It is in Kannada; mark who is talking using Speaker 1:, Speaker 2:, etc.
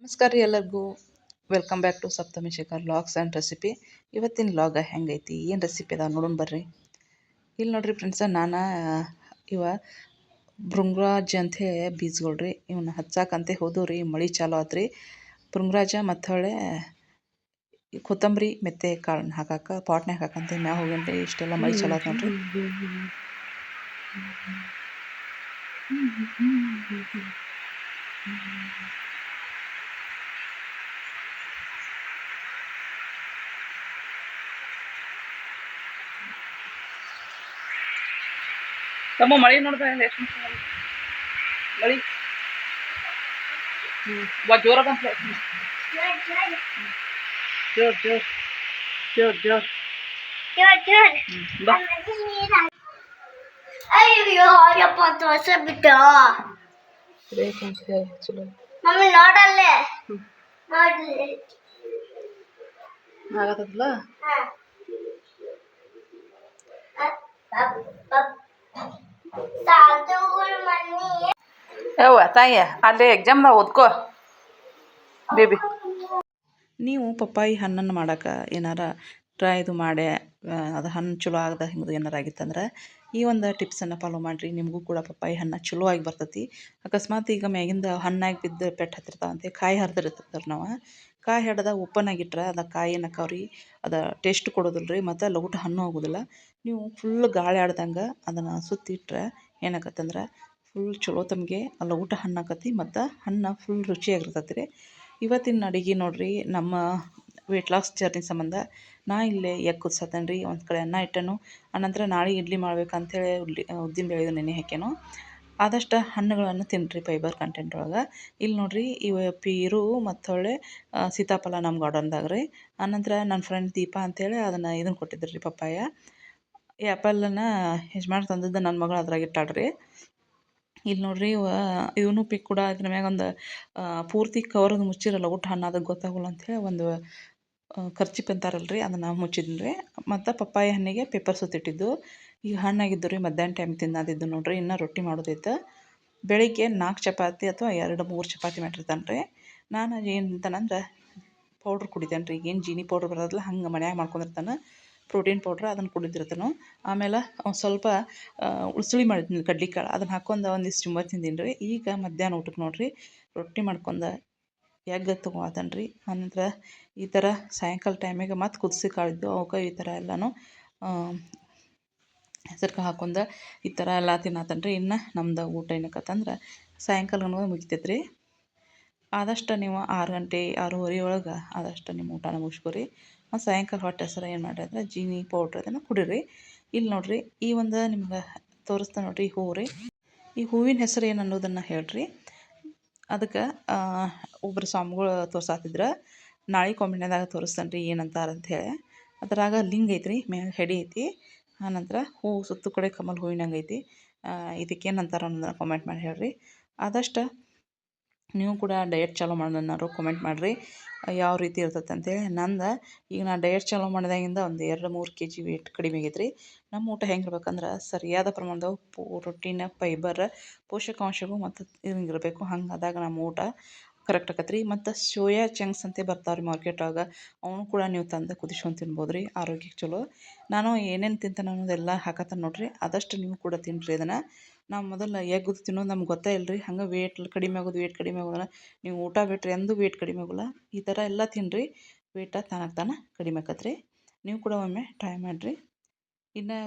Speaker 1: ನಮಸ್ಕಾರ ರೀ ಎಲ್ಲರಿಗೂ. Welcome back to Saptami Shekhar vlogs and recipe. ಇವತ್ತಿನ ವ್ಲಾಗ ಹೆಂಗೈತಿ, ಏನು ರೆಸಿಪಿ ಅದ ನೋಡೋಣ ಬರ್ರಿ. ಇಲ್ಲಿ ನೋಡ್ರಿ ಫ್ರೆಂಡ್ಸ, ನಾನು ಇವ ಭೃಂಗರಾಜ ಅಂಥೇಳಿ ಬೀಜಗಳ್ರಿ, ಇವನ್ನ ಹಚ್ಚಾಕಂತೆ ಹೋದವು ರೀ. ಮಳೆ ಚಾಲು ಆತ್ರಿ. ಭೃಂಗರಾಜ ಮತ್ತು ಹೊಳೆ ಕೊತ್ತಂಬರಿ ಮೆತ್ತೆ ಕಾಳನ್ನ ಹಾಕಾಕ ಪಾಟ್ನಾಗ ಹಾಕಂತೆ ಮ್ಯಾಗ ಹೋಗೇನ್ರಿ. ಇಷ್ಟೆಲ್ಲ ಮಳೆ ಚಾಲು ಆತ್ ನೋಡ್ರಿ. ತಮ್ಮ ಮಳೆ ನೋಡ್ತಾ ಎಷ್ಟು ಮಳೆ ಜೋರ ಬಂತ. ಜೋರ್ ಜೋರ್ ಜೋರ್ ಜೋರ್ ಬಾ.
Speaker 2: ಅಯ್ಯೋ ಯಪ್ಪ ದೋಸ ಬಿಟ್ಟ
Speaker 1: ಚಲೋ
Speaker 2: ಮಮ್ಮಿ ನೋಡಲ್ಲೇ ನೋಡ್ಲಿ
Speaker 1: ಆಗತ್ತಲ್ಲ. ಯವ್ವ ತಾಯಿ ಅಲ್ಲಿ ಎಕ್ಸಾಮ್ದಾಗ ಓದ್ಕೋ ಬೇಬಿ. ನೀವು ಪಪ್ಪಾಯಿ ಹಣ್ಣನ್ನು ಮಾಡೋಕೆ ಏನಾರ ಇದು ಮಾಡಿ ಅದು ಹಣ್ಣು ಚಲೋ ಆಗದ ಹಿಂಗೆ ಏನಾರು ಆಗಿತ್ತಂದ್ರೆ ಈ ಒಂದು ಟಿಪ್ಸನ್ನು ಫಾಲೋ ಮಾಡಿರಿ. ನಿಮಗೂ ಕೂಡ ಪಪ್ಪಾಯಿ ಹಣ್ಣು ಚಲೋ ಆಗಿ ಬರ್ತೈತಿ. ಅಕಸ್ಮಾತ್ ಈಗ ಮ್ಯಾಗಿಂದ ಹಣ್ಣಾಗಿ ಬಿದ್ದು ಪೆಟ್ಟು ಹತ್ತಿರ್ತಾವಂತೆ, ಕಾಯಿ ಹರಿದಿರ್ತಾರೆ. ನಾವು ಕಾಯಿ ಹಡ್ದಾಗ ಉಪ್ಪನ್ನಾಗಿಟ್ರೆ ಅದು ಕಾಯಿ ಏನಕ್ಕವ್ರಿ, ಅದು ಟೇಸ್ಟ್ ಕೊಡೋದಿಲ್ಲ ರೀ, ಮತ್ತು ಲಗುಟ ಹಣ್ಣು ಆಗೋದಿಲ್ಲ. ನೀವು ಫುಲ್ ಗಾಳಿ ಆಡ್ದಂಗೆ ಅದನ್ನು ಸುತ್ತಿಟ್ರೆ ಏನಾಗತ್ತಂದ್ರೆ ಫುಲ್ ಚಲೋ ತಮಗೆ ಲಗುಟ ಹಣ್ಣು ಆಕತಿ, ಮತ್ತು ಹಣ್ಣು ಫುಲ್ ರುಚಿಯಾಗಿರ್ತೈತಿ ರೀ. ಇವತ್ತಿನ ಅಡುಗೆ ನೋಡಿರಿ, ನಮ್ಮ ವೆಯ್ಟ್ ಲಾಸ್ ಜರ್ನಿ ಸಂಬಂಧ ನಾ ಇಲ್ಲೇ ಎಗ್ ಕುದಿಸತ್ತೇನೆ ರೀ. ಒಂದು ಕಡೆ ಅನ್ನ ಇಟ್ಟನು, ಆನಂತರ ನಾಳೆ ಇಡ್ಲಿ ಮಾಡ್ಬೇಕಂತೇಳಿ ಉದ್ದಿನ ಬೇಳೆ ನೆನೆ ಹಾಕ್ಯಾನು. ಆದಷ್ಟು ಹಣ್ಣುಗಳನ್ನು ತಿನ್ನಿರಿ ಫೈಬರ್ ಕಂಟೆಂಟ್ ಒಳಗೆ. ಇಲ್ಲಿ ನೋಡಿರಿ, ಇವ ಪೀರು ಮತ್ತು ಹೊಳ್ಳೆ ಸೀತಾಫಲ ನಮ್ಮ ಗಾರ್ಡನ್ದಾಗ ರೀ. ಆನಂತರ ನನ್ನ ಫ್ರೆಂಡ್ ದೀಪಾ ಅಂತೇಳಿ ಅದನ್ನು ಇದನ್ನು ಕೊಟ್ಟಿದ್ರು ರೀ, ಪಪ್ಪಾಯ. ಈ ಆ್ಯಪಲನ್ನು ಯಜಮಾನ್ ತಂದದ್ದು ನನ್ನ ಮಗಳು ಅದ್ರಾಗ ಇಟ್ಟಾಳ್ರಿ. ಇಲ್ಲಿ ನೋಡ್ರಿ, ಇವನು ಪಿಕ್ ಕೂಡ ಇದ್ರ ಮ್ಯಾಗ ಒಂದು ಪೂರ್ತಿ ಕವರದು ಮುಚ್ಚಿರಲ್ಲ, ಊಟ ಹಣ್ಣು ಅದಕ್ಕೆ ಗೊತ್ತಾಗಲ್ಲ ಅಂಥೇಳಿ ಒಂದು ಖರ್ಚಿಪ್ ಅಂತಾರಲ್ರಿ, ಅದನ್ನು ಮುಚ್ಚಿದ್ನಿ ರೀ. ಮತ್ತು ಪಪ್ಪಾಯ ಹಣ್ಣಿಗೆ ಪೇಪರ್ ಸುತ್ತಿಟ್ಟಿದ್ದು. ಈಗ ಹಣ್ಣಾಗಿದ್ದು ರೀ, ಮಧ್ಯಾಹ್ನ ಟೈಮ್ ತಿನ್ನೋದಿದ್ದು ನೋಡ್ರಿ. ಇನ್ನೂ ರೊಟ್ಟಿ ಮಾಡೋದೈತೆ. ಬೆಳಿಗ್ಗೆ 4 ಚಪಾತಿ ಅಥವಾ 2-3 ಚಪಾತಿ ಮಾಡಿರ್ತಾನೆ ರೀ. ನಾನು ಏನು ಅಂತಾನಂದ್ರೆ ಪೌಡ್ರ್ ಕುಡಿತೇನೆ ರೀ. ಏನು ಜೀನಿ ಪೌಡ್ರ್ ಬರೋದಿಲ್ಲ, ಹಂಗೆ ಮನ್ಯಾಗ ಮಾಡ್ಕೊಂಡಿರ್ತಾನೆ ಪ್ರೋಟೀನ್ ಪೌಡ್ರ್, ಅದನ್ನು ಕುಡಿದಿರ್ತಾನೆ. ಆಮೇಲೆ ಒಂದು ಸ್ವಲ್ಪ ಉಸುಳಿ ಮಾಡಿದ್ದೀನಿ ಕಡ್ಲಿಕಾಳು, ಅದನ್ನು ಹಾಕ್ಕೊಂಡು ಒಂದಿಷ್ಟು ಚುಮ್ಮ ತಿಂದೀನಿ ರೀ. ಈಗ ಮಧ್ಯಾಹ್ನ ಊಟಕ್ಕೆ ನೋಡಿರಿ, ರೊಟ್ಟಿ ಮಾಡ್ಕೊಂಡು ಎಗ್ ತೊಗೊಳತೇನೆ ರೀ. ಆನಂತರ ಈ ಥರ ಸಾಯಂಕಾಲ ಟೈಮಿಗೆ ಮತ್ತು ಕುದಿಸಿ ಕಾಳಿದ್ದು ಅವಕ್ಕೆ ಈ ಥರ ಎಲ್ಲನೂ ಹೆಸರು ಹಾಕೊಂಡು ಈ ಥರ ಎಲ್ಲ ತಿನ್ನತ್ತೇನೆ ರೀ. ಇನ್ನು ನಮ್ದು ಊಟ ಏನಕ್ಕತ್ತಂದ್ರೆ ಸಾಯಂಕಾಲ ಮುಗಿತೈತೆ ರೀ. ಆದಷ್ಟು ನೀವು 6 ಗಂಟೆ 6:30 ಒಳಗೆ ಆದಷ್ಟು ನಿಮ್ಮ ಊಟನ ಮುಗಿಸ್ಕೊರಿ. ಮತ್ತು ಸಾಯಂಕಾಲ ಹೊಟ್ಟೆ ಹೆಸರು ಏನು ಮಾಡಿರಿ ಅಂದರೆ ಜೀನಿ ಪೌಡ್ರ್ ಅದನ್ನು ಕುಡೀರಿ. ಇಲ್ಲಿ ನೋಡಿರಿ, ಈ ಒಂದು ನಿಮ್ಗೆ ತೋರಿಸ್ತಾ ನೋಡಿರಿ, ಈ ಹೂವು ರೀ. ಈ ಹೂವಿನ ಹೆಸರು ಏನು ಅನ್ನೋದನ್ನು ಹೇಳ್ರಿ. ಅದಕ್ಕೆ ಒಬ್ಬರು ಸ್ವಾಮಿಗಳು ತೋರ್ಸಾತಿದ್ರೆ, ನಾಳೆ ಕಾಮೆಂಟ್ನಾಗ ತೋರಿಸ್ತೇನೆ ರೀ ಏನಂತಾರೆ ಅಂಥೇಳಿ. ಅದರಾಗ ಲಿಂಗ ಐತ್ರಿ, ಮ್ಯಾಗ ಹೆಡಿ ಐತಿ, ಆನಂತರ ಹೂವು ಸುತ್ತು ಕಡೆ ಕಮಲ್ ಹೂವಿನಂಗೆ ಐತಿ. ಇದಕ್ಕೇನು ಅಂತಾರೆ ಅನ್ನೋದನ್ನ ಕಾಮೆಂಟ್ ಮಾಡಿ ಹೇಳ್ರಿ. ಆದಷ್ಟು ನೀವು ಕೂಡ ಡಯಟ್ ಚಾಲೂ ಮಾಡೋನ್ನಾರು ಕಾಮೆಂಟ್ ಮಾಡಿರಿ, ಯಾವ ರೀತಿ ಇರ್ತೈತೆ ಅಂತೇಳಿ. ನಂದು ಈಗ ನಾನು ಡಯಟ್ ಚಾಲೂ ಮಾಡಿದಾಗಿಂದ ಒಂದು 2-3 kg ವೇಟ್ ಕಡಿಮೆ ಆಗೈತೆ ರೀ. ನಮ್ಮ ಊಟ ಹೆಂಗಿರ್ಬೇಕಂದ್ರೆ ಸರಿಯಾದ ಪ್ರಮಾಣದ ಪ್ರೋಟೀನ್, ಫೈಬರ್, ಪೋಷಕಾಂಶಗಳು ಮತ್ತು ಹಿಂಗಿರಬೇಕು. ಹಂಗಾದಾಗ ನಮ್ಮ ಊಟ ಕರೆಕ್ಟ್ ಆಕತ್ತೆ ರೀ. ಮತ್ತು ಸೋಯಾ ಚಂಕ್ಸ್ ಅಂತ ಬರ್ತಾವೆ ರೀ ಮಾರ್ಕೆಟೊಳಗೆ, ಅವನು ಕೂಡ ನೀವು ತಂದು ಕುದಿಸ್ಕೊಂಡು ತಿನ್ಬೋದು ರೀ, ಆರೋಗ್ಯಕ್ಕೆ ಚಲೋ. ನಾನು ಏನೇನು ತಿಂತೇನೆ ಅನ್ನೋದೆಲ್ಲ ಹಾಕತ್ತಾನೆ ನೋಡಿರಿ. ಆದಷ್ಟು ನೀವು ಕೂಡ ತಿನ್ನಿರಿ ಅದನ್ನು. ನಾವು ಮೊದಲು ಎಗ್ ತಿನ್ನೋದು ನಮ್ಗೆ ಗೊತ್ತೇ ಇಲ್ಲ ರೀ. ಹಂಗೆ ವೇಟ್ ಕಡಿಮೆ ಆಗೋದ್ರೆ ನೀವು ಊಟ ಬಿಟ್ಟರೆ ಎಂದೂ ವೇಟ್ ಕಡಿಮೆ ಆಗೋಲ್ಲ. ಈ ಥರ ಎಲ್ಲ ತಿನ್ನಿರಿ, ವೇಟ ತಾನಾಗಿ ಕಡಿಮೆ ಆಕತ್ತೆ ರೀ. ನೀವು ಕೂಡ ಒಮ್ಮೆ ಟ್ರೈ ಮಾಡಿರಿ. ಇನ್ನು